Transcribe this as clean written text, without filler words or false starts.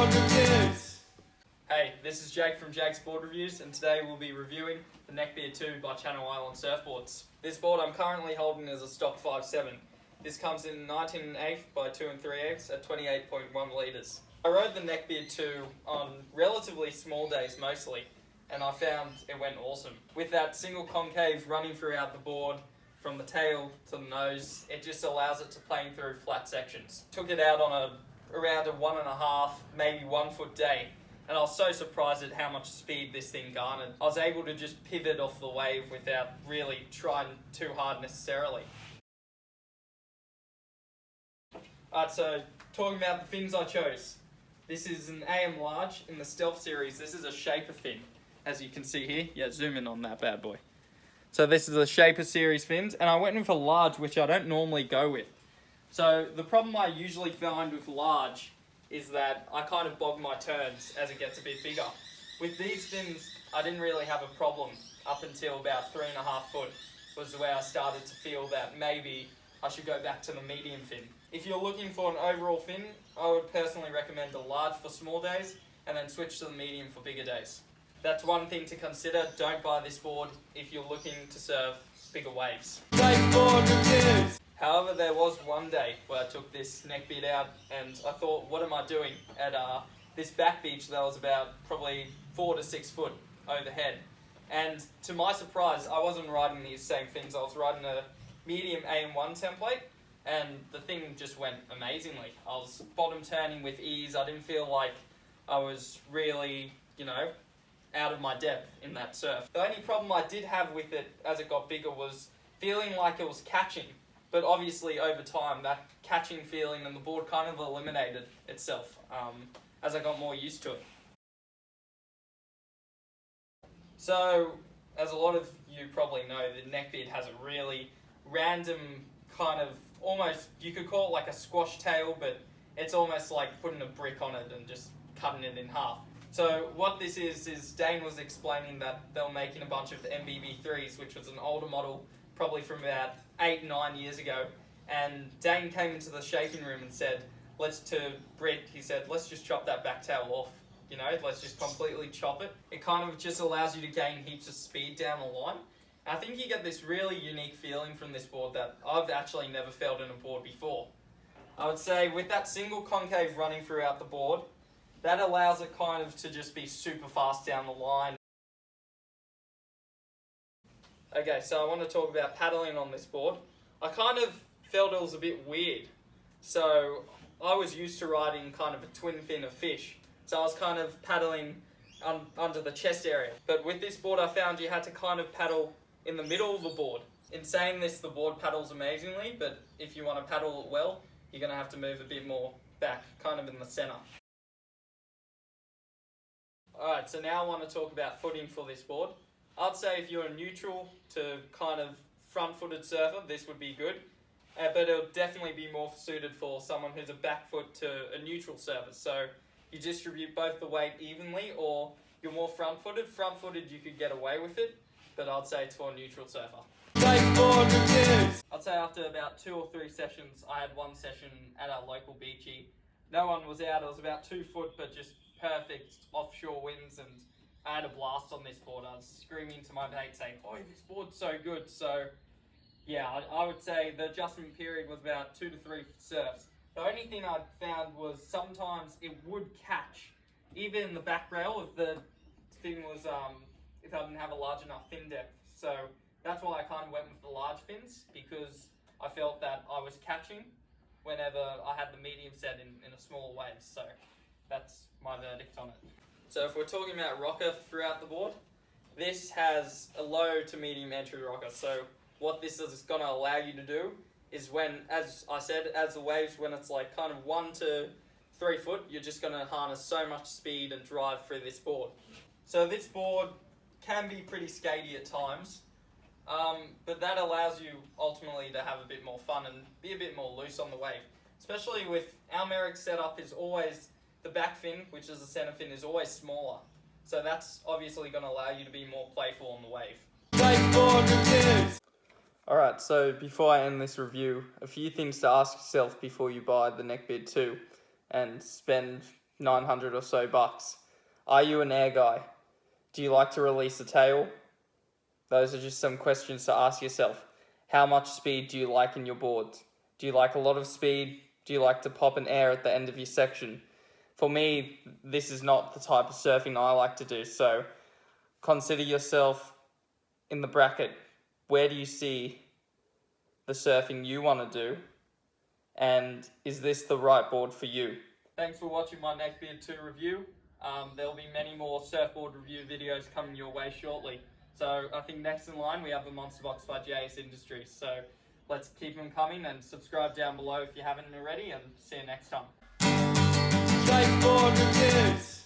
Board Reviews! Hey, this is Jake from Jake's Board Reviews, and today we'll be reviewing the Neckbeard 2 by Channel Islands Surfboards. This board I'm currently holding is a stock 5.7. This comes in 19 1/8 by 2 3/8 at 28.1 litres. I rode the Neckbeard 2 on relatively small days mostly, and I found it went awesome. With that single concave running throughout the board, from the tail to the nose, it just allows it to plane through flat sections. Took it out on around a 1.5, maybe 1 foot day, and I was so surprised at how much speed this thing garnered. I was able to just pivot off the wave without really trying too hard necessarily. Alright, so talking about the fins I chose. This is an AM large in the Stealth series. This is a shaper fin, as you can see here. Yeah, zoom in on that bad boy. So this is a shaper series fins, and I went with a large, which I don't normally go with. So the problem I usually find with large is that I kind of bog my turns as it gets a bit bigger. With these fins, I didn't really have a problem up until about 3.5 foot was where I started to feel that maybe I should go back to the medium fin. If you're looking for an overall fin, I would personally recommend a large for small days and then switch to the medium for bigger days. That's one thing to consider. Don't buy this board if you're looking to surf bigger waves. Board Reviews! However, there was one day where I took this Neckbeard out and I thought, what am I doing at this back beach that was about probably 4 to 6 foot overhead. And to my surprise, I wasn't riding these same fins. I was riding a medium AM1 template, and the thing just went amazingly. I was bottom turning with ease. I didn't feel like I was really, out of my depth in that surf. The only problem I did have with it as it got bigger was feeling like it was catching. But obviously over time, that catching feeling and the board kind of eliminated itself as I got more used to it. So, as a lot of you probably know, the Neckbeard has a really random kind of, almost, you could call it like a squash tail, but it's almost like putting a brick on it and just cutting it in half. So what this is Dane was explaining that they were making a bunch of MBB3s, which was an older model, probably from about 8-9 years ago, and Dane came into the shaping room and said, let's just chop that back tail off, let's just completely chop it. It kind of just allows you to gain heaps of speed down the line. I think you get this really unique feeling from this board that I've actually never felt in a board before. I would say with that single concave running throughout the board, that allows it kind of to just be super fast down the line. Okay, so I want to talk about paddling on this board. I kind of felt it was a bit weird. So I was used to riding kind of a twin fin of fish. So I was kind of paddling under the chest area. But with this board I found you had to kind of paddle in the middle of the board. In saying this, the board paddles amazingly, but if you want to paddle it well, you're going to have to move a bit more back, kind of in the center. Alright, so now I want to talk about footing for this board. I'd say if you're a neutral to kind of front-footed surfer, this would be good. But it'll definitely be more suited for someone who's a back foot to a neutral surfer. So you distribute both the weight evenly, or you're more front-footed. Front-footed you could get away with it, but I'd say it's for a neutral surfer. Board Reviews! I'd say after about 2 or 3 sessions, I had one session at our local beachy. No one was out. It was about 2 foot, but just perfect offshore winds, and I had a blast on this board. I was screaming to my mate saying, "Oh, this board's so good." So yeah, I would say the adjustment period was about 2 to 3 surfs. The only thing I found was sometimes it would catch, even in the back rail, if the thing was, if I didn't have a large enough fin depth. So that's why I kind of went with the large fins, because I felt that I was catching whenever I had the medium set in a smaller wave. So that's my verdict on it. So if we're talking about rocker throughout the board, this has a low to medium entry rocker. So what this is going to allow you to do is when, as I said, as the waves, when it's like kind of 1 to 3 foot, you're just going to harness so much speed and drive through this board. So this board can be pretty skatey at times, but that allows you ultimately to have a bit more fun and be a bit more loose on the wave. Especially with our Merrick setup is always, the back fin, which is the center fin, is always smaller. So that's obviously going to allow you to be more playful on the wave. Board Reviews! Alright, so before I end this review, a few things to ask yourself before you buy the Neckbeard 2 and spend $900 or so bucks. Are you an air guy? Do you like to release a tail? Those are just some questions to ask yourself. How much speed do you like in your boards? Do you like a lot of speed? Do you like to pop an air at the end of your section? For me, this is not the type of surfing I like to do, so consider yourself in the bracket. Where do you see the surfing you want to do? And is this the right board for you? Thanks for watching my Neckbeard 2 review. There'll be many more surfboard review videos coming your way shortly. So I think next in line we have the Monster Box by JS Industries. So let's keep them coming, and subscribe down below if you haven't already, and see you next time. Skateboard reviews.